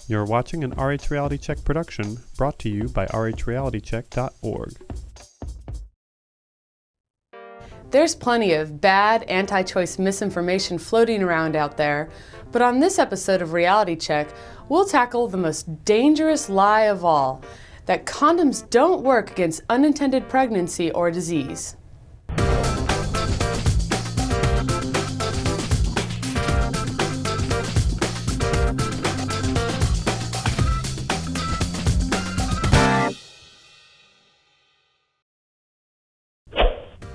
You're watching an RH Reality Check production brought to you by rhrealitycheck.org. There's plenty of bad, anti-choice misinformation floating around out there, but on this episode of Reality Check, we'll tackle the most dangerous lie of all, that condoms don't work against unintended pregnancy or disease.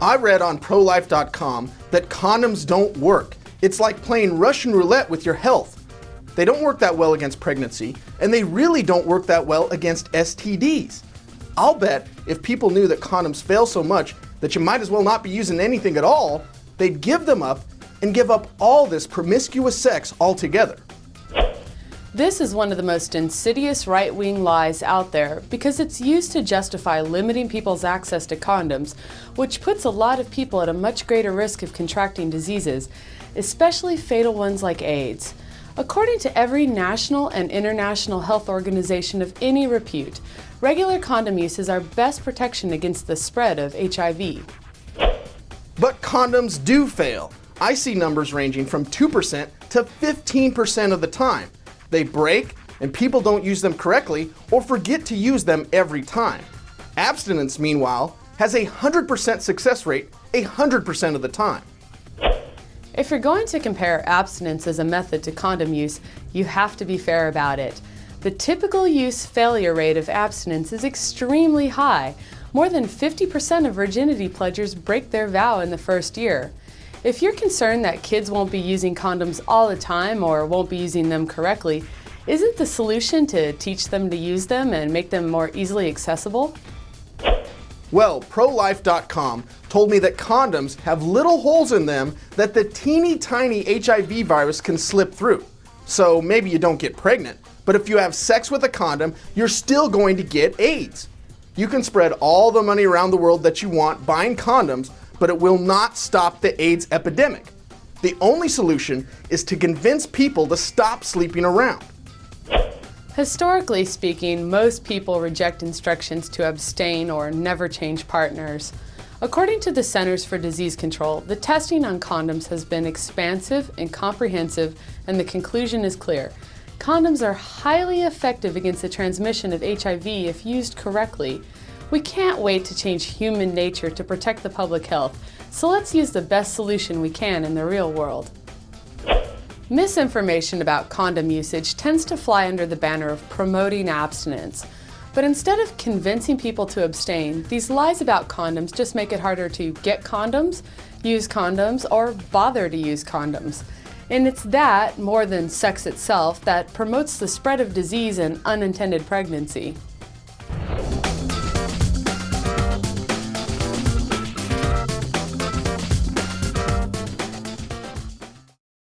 I read on prolife.com that condoms don't work. It's like playing Russian roulette with your health. They don't work that well against pregnancy, and they really don't work that well against STDs. I'll bet if people knew that condoms fail so much that you might as well not be using anything at all, they'd give them up and give up all this promiscuous sex altogether. This is one of the most insidious right-wing lies out there because it's used to justify limiting people's access to condoms, which puts a lot of people at a much greater risk of contracting diseases, especially fatal ones like AIDS. According to every national and international health organization of any repute, regular condom use is our best protection against the spread of HIV. But condoms do fail. I see numbers ranging from 2% to 15% of the time. They break, and people don't use them correctly or forget to use them every time. Abstinence, meanwhile, has a 100% success rate 100% of the time. If you're going to compare abstinence as a method to condom use, you have to be fair about it. The typical use failure rate of abstinence is extremely high. More than 50% of virginity pledgers break their vow in the first year. If you're concerned that kids won't be using condoms all the time or won't be using them correctly, isn't the solution to teach them to use them and make them more easily accessible? Well, prolife.com told me that condoms have little holes in them that the teeny tiny HIV virus can slip through. So maybe you don't get pregnant, but if you have sex with a condom, you're still going to get AIDS. You can spread all the money around the world that you want buying condoms, but it will not stop the AIDS epidemic. The only solution is to convince people to stop sleeping around. Historically speaking, most people reject instructions to abstain or never change partners. According to the Centers for Disease Control, the testing on condoms has been expansive and comprehensive, and the conclusion is clear. Condoms are highly effective against the transmission of HIV if used correctly. We can't wait to change human nature to protect the public health, so let's use the best solution we can in the real world. Misinformation about condom usage tends to fly under the banner of promoting abstinence. But instead of convincing people to abstain, these lies about condoms just make it harder to get condoms, use condoms, or bother to use condoms. And it's that, more than sex itself, that promotes the spread of disease and unintended pregnancy.